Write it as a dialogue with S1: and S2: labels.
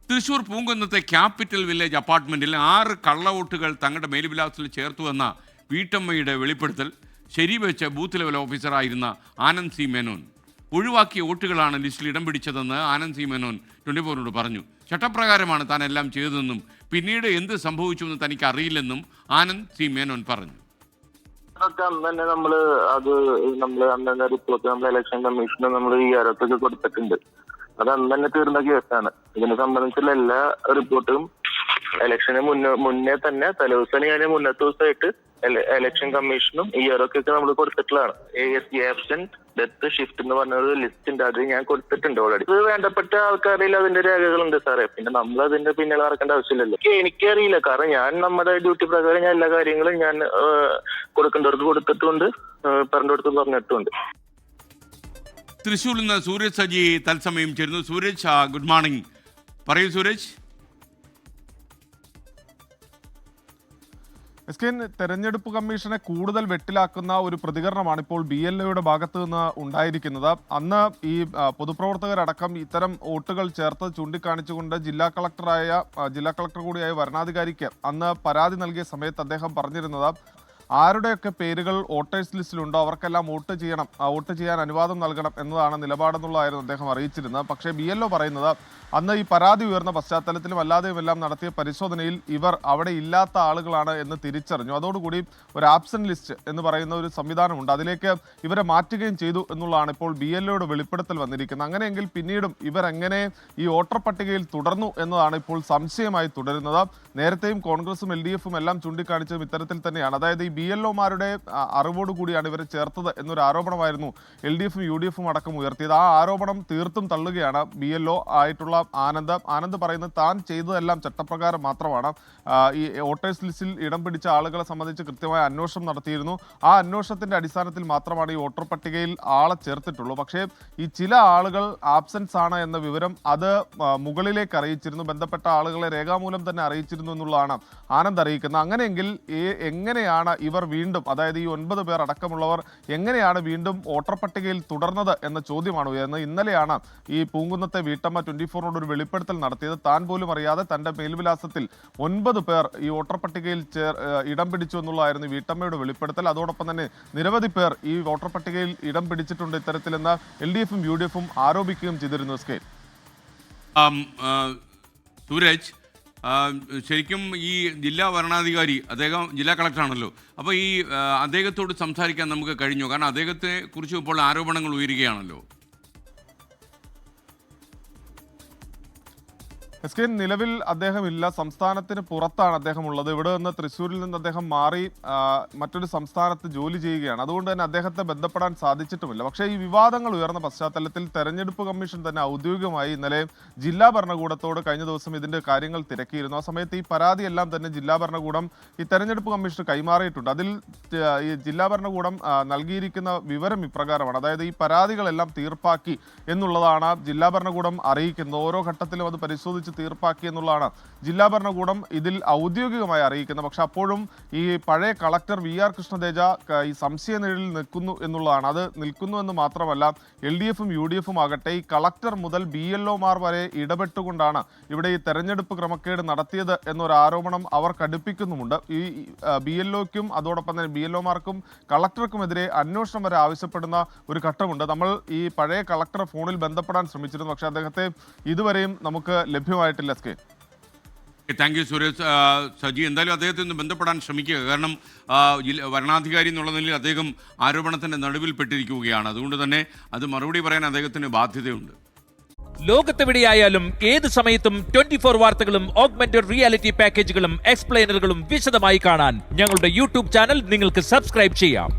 S1: തൃശൂർ പൂങ്കുന്നത്തെ capital village അപ്പാർട്ട്മെന്റിൽ 6 കള്ളവോട്ടുകൾ തങ്ങളുടെ മേൽവിലാസത്തിൽ ചേർത്തുവെന്ന വീട്ടമ്മയുടെ വെളിപ്പെടുത്തൽ ശരിവെച്ച ബൂത്ത് ലെവൽ ഓഫീസറായിരുന്ന ആനന്ദ് സി മേനോൻ ഒഴിവാക്കിയ വോട്ടുകളാണ് ലിസ്റ്റിൽ ഇടം പിടിച്ചതെന്ന് ആനന്ദ് സി മേനോൻ 24നോട് പറഞ്ഞു. ചട്ടപ്രകാരമാണ് താൻ എല്ലാം ചെയ്തതെന്നും പിന്നീട് എന്ത് സംഭവിച്ചുവെന്ന് തനിക്ക് അറിയില്ലെന്നും ആനന്ദ് സി മേനോൻ പറഞ്ഞു.
S2: അന്ന് തന്നെ റിപ്പോർട്ട് നമ്മൾ ഇലക്ഷൻ കമ്മീഷന് നമ്മൾ ഈ ആരോപൊക്കെ കൊടുത്തിട്ടുണ്ട്. അത് അന്ന് തന്നെ തീർന്ന കേസാണ്. ഇതിനെ സംബന്ധിച്ചുള്ള എല്ലാ റിപ്പോർട്ടും ഇലക്ഷന് മുന്നേ തന്നെ തലേദിവസം ഞാൻ മുന്നത്തെ ദിവസമായിട്ട് ഇലക്ഷൻ കമ്മീഷനും ഈ ആരൊക്കെ നമ്മൾ കൊടുത്തിട്ടുള്ളതാണ്. ആബ്സെന്റ്, ഡെത്ത്, ഷിഫ്റ്റ് എന്ന് പറഞ്ഞ ഒരു ലിസ്റ്റ് ഉണ്ട്. അത് ഞാൻ കൊടുത്തിട്ടുണ്ട് ഓൾറെഡി. ഇത് വേണ്ടപ്പെട്ട ആൾക്കാരിൽ അതിന്റെ രേഖകളുണ്ട് സാറേ. പിന്നെ നമ്മൾ അതിന്റെ പിന്നിൽ നടക്കേണ്ട ആവശ്യമില്ലല്ലോ. എനിക്കറിയില്ല, കാരണം ഞാൻ നമ്മുടെ ഡ്യൂട്ടി പ്രകാരം ഞാൻ എല്ലാ കാര്യങ്ങളും ഞാൻ കൊടുക്കേണ്ടവർക്ക് കൊടുത്തിട്ടുണ്ട്, പറഞ്ഞിടത്ത് പറഞ്ഞിട്ടുണ്ട്.
S1: തൃശ്ശൂരിൽ നിന്ന് സൂരജ് സജി തത്സമയം ചേരുന്നു. Sooraj, good morning. പറയൂ സൂരജ്.
S3: തെരഞ്ഞെടുപ്പ് കമ്മീഷനെ കൂടുതൽ വെട്ടിലാക്കുന്ന ഒരു പ്രതികരണമാണ് ഇപ്പോൾ BLOയുടെ ഭാഗത്തു നിന്ന് ഉണ്ടായിരിക്കുന്നത്. അന്ന് ഈ പൊതുപ്രവർത്തകരടക്കം ഇത്തരം വോട്ടുകൾ ചേർത്ത് ചൂണ്ടിക്കാണിച്ചുകൊണ്ട് ജില്ലാ കളക്ടർ കൂടിയായ വരണാധികാരിക്ക് അന്ന് പരാതി നൽകിയ സമയത്ത് അദ്ദേഹം പറഞ്ഞിരുന്നത് ആരുടെയൊക്കെ പേരുകൾ വോട്ടേഴ്സ് ലിസ്റ്റിലുണ്ടോ അവർക്കെല്ലാം വോട്ട് ചെയ്യാൻ അനുവാദം നൽകണം എന്നതാണ് നിലപാടെന്നുള്ളതായിരുന്നു അദ്ദേഹം അറിയിച്ചിരുന്നത്. പക്ഷേ BLO പറയുന്നത് അന്ന് ഈ പരാതി ഉയർന്ന പശ്ചാത്തലത്തിലും അല്ലാതെയും എല്ലാം നടത്തിയ പരിശോധനയിൽ ഇവർ അവിടെ ഇല്ലാത്ത ആളുകളാണ് എന്ന് തിരിച്ചറിഞ്ഞു. അതോടുകൂടി ഒരു ആബ്സെന്റ് ലിസ്റ്റ് എന്ന് പറയുന്ന ഒരു സംവിധാനമുണ്ട്, അതിലേക്ക് ഇവരെ മാറ്റുകയും ചെയ്തു എന്നുള്ളതാണ് ഇപ്പോൾ BLOയുടെ വെളിപ്പെടുത്തൽ വന്നിരിക്കുന്നത്. അങ്ങനെയെങ്കിൽ പിന്നീടും ഇവരെങ്ങനെ ഈ വോട്ടർ പട്ടികയിൽ തുടർന്നു എന്നതാണ് ഇപ്പോൾ സംശയമായി തുടരുന്നത്. നേരത്തെയും കോൺഗ്രസും LDFും എല്ലാം ചൂണ്ടിക്കാണിച്ചതും ഇത്തരത്തിൽ തന്നെയാണ്. അതായത് ഈ BLOമാരുടെ അറിവോടുകൂടിയാണ് ഇവരെ ചേർത്തത് എന്നൊരു ആരോപണമായിരുന്നു LDFും UDFും അടക്കം ഉയർത്തിയത്. ആ ആരോപണം തീർത്തും തള്ളുകയാണ് BLO ആയിട്ടുള്ള ആനന്ദ് പറയുന്നത് താൻ ചെയ്തതെല്ലാം ചട്ടപ്രകാരം മാത്രമാണ്. ഈ വോട്ടേഴ്സ് ലിസ്റ്റിൽ ഇടം പിടിച്ച ആളുകളെ സംബന്ധിച്ച് കൃത്യമായ അന്വേഷണം നടത്തിയിരുന്നു. ആ അന്വേഷണത്തിന്റെ അടിസ്ഥാനത്തിൽ മാത്രമാണ് ഈ വോട്ടർ പട്ടികയിൽ ആളെ ചേർത്തിട്ടുള്ളൂ. പക്ഷേ ഈ ചില ആളുകൾ ആബ്സെൻസ് ആണ് എന്ന വിവരം അത് മുകളിലേക്ക് അറിയിച്ചിരുന്നു, ബന്ധപ്പെട്ട ആളുകളെ രേഖാമൂലം തന്നെ അറിയിച്ചിരുന്നു എന്നുള്ളതാണ് ആനന്ദ് അറിയിക്കുന്നത്. അങ്ങനെയെങ്കിൽ എങ്ങനെയാണ് ഇവർ വീണ്ടും, അതായത് ഈ 9 പേർ അടക്കമുള്ളവർ എങ്ങനെയാണ് വീണ്ടും വോട്ടർ പട്ടികയിൽ തുടർന്നത് എന്ന ചോദ്യമാണ് ഉയർന്നത്. ഇന്നലെയാണ് ഈ പൂങ്കുന്നത്തെ വീട്ടമ്മ 24നോട് ഒരു വെളിപ്പെടുത്തൽ നടത്തിയത്. താൻ പോലും അറിയാതെ തന്റെ മേൽവിലാസത്തിൽ 9 പേർ ഈ വോട്ടർ പട്ടികയിൽ ഇടം പിടിച്ചു എന്നുള്ളതായിരുന്നു വീട്ടമ്മയുടെ വെളിപ്പെടുത്തൽ. അതോടൊപ്പം തന്നെ നിരവധി പേർ ഈ വോട്ടർ പട്ടികയിൽ ഇടം പിടിച്ചിട്ടുണ്ട് ഇത്തരത്തിലെന്ന് LDFും UDFും ആരോപിക്കുകയും ചെയ്തിരുന്നു.
S1: സൂരജ്, ശരിക്കും ഈ ജില്ലാ വരണാധികാരി അദ്ദേഹം ജില്ലാ കളക്ടറാണല്ലോ, അപ്പോൾ ഈ അദ്ദേഹത്തോട് സംസാരിക്കാൻ നമുക്ക് കഴിഞ്ഞു? കാരണം അദ്ദേഹത്തെ കുറിച്ച് ഇപ്പോൾ ആരോപണങ്ങൾ ഉയരുകയാണല്ലോ.
S3: നിലവിൽ അദ്ദേഹമില്ല, സംസ്ഥാനത്തിന് പുറത്താണ് അദ്ദേഹം ഉള്ളത്. ഇവിടെ നിന്ന് തൃശ്ശൂരിൽ നിന്ന് അദ്ദേഹം മാറി മറ്റൊരു സംസ്ഥാനത്ത് ജോലി ചെയ്യുകയാണ്. അതുകൊണ്ട് തന്നെ അദ്ദേഹത്തെ ബന്ധപ്പെടാൻ സാധിച്ചിട്ടുമില്ല. പക്ഷേ ഈ വിവാദങ്ങൾ ഉയർന്ന പശ്ചാത്തലത്തിൽ തെരഞ്ഞെടുപ്പ് കമ്മീഷൻ തന്നെ ഔദ്യോഗികമായി ഇന്നലെ ജില്ലാ ഭരണകൂടത്തോട് കഴിഞ്ഞ ദിവസം ഇതിന്റെ കാര്യങ്ങൾ തിരക്കിയിരുന്നു. ആ സമയത്ത് ഈ പരാതിയെല്ലാം തന്നെ ജില്ലാ ഭരണകൂടം ഈ തെരഞ്ഞെടുപ്പ് കമ്മീഷന് കൈമാറിയിട്ടുണ്ട്. അതിൽ ഈ ജില്ലാ ഭരണകൂടം നൽകിയിരിക്കുന്ന വിവരം ഇപ്രകാരമാണ്. അതായത് ഈ പരാതികളെല്ലാം തീർപ്പാക്കി എന്നുള്ളതാണ് ജില്ലാ ഭരണകൂടം അറിയിക്കുന്നത്. ഓരോ ഘട്ടത്തിലും അത് പരിശോധിച്ച് തീർപ്പാക്കി എന്നുള്ളതാണ് ജില്ലാ ഭരണകൂടം ഇതിൽ ഔദ്യോഗികമായി അറിയിക്കുന്നത്. പക്ഷെ അപ്പോഴും ഈ പഴയ കളക്ടർ VR കൃഷ്ണതേജ ഈ സംശയനിഴലിൽ നിൽക്കുന്നു എന്നുള്ളതാണ്. അത് നിൽക്കുന്നു എന്ന് മാത്രമല്ല LDFും UDFും ആകട്ടെ ഈ കളക്ടർ മുതൽ BLOമാർ വരെ ഇടപെട്ടുകൊണ്ടാണ് ഇവിടെ ഈ തെരഞ്ഞെടുപ്പ് ക്രമക്കേട് നടത്തിയത് എന്നൊരു ആരോപണം അവർ കടുപ്പിക്കുന്നുമുണ്ട്. ഈ BLOയ്ക്കും അതോടൊപ്പം തന്നെ BLOമാർക്കും കളക്ടർക്കുമെതിരെ അന്വേഷണം വരെ ആവശ്യപ്പെടുന്ന ഒരു ഘട്ടമുണ്ട്. നമ്മൾ ഈ പഴയ കളക്ടറെ ഫോണിൽ ബന്ധപ്പെടാൻ ശ്രമിച്ചിരുന്നു, പക്ഷെ അദ്ദേഹത്തെ ഇതുവരെയും നമുക്ക് ലഭ്യമായിട്ടില്ല.
S1: Thank you Sooraj Saji. എന്തായാലും അദ്ദേഹത്തെ ഒന്ന് ബന്ധപ്പെടാൻ ശ്രമിക്കുക. കാരണം വരണാധികാരി എന്നുള്ള നിലയിൽ അദ്ദേഹം ആരോപണത്തിൻ്റെ നടുവിൽപ്പെട്ടിരിക്കുകയാണ്. അതുകൊണ്ട് തന്നെ അത് മറുപടി പറയാൻ അദ്ദേഹത്തിന് ബാധ്യതയുണ്ട്.
S4: ലോകത്തെവിടെയായാലും ഏത് സമയത്തും 24 വാർത്തകളും ഓഗ്മെന്റഡ് റിയാലിറ്റി പാക്കേജുകളും എക്സ്പ്ലെയിനറുകളും വിശദമായി കാണാൻ ഞങ്ങളുടെ YouTube ചാനൽ നിങ്ങൾക്ക് സബ്സ്ക്രൈബ് ചെയ്യാം.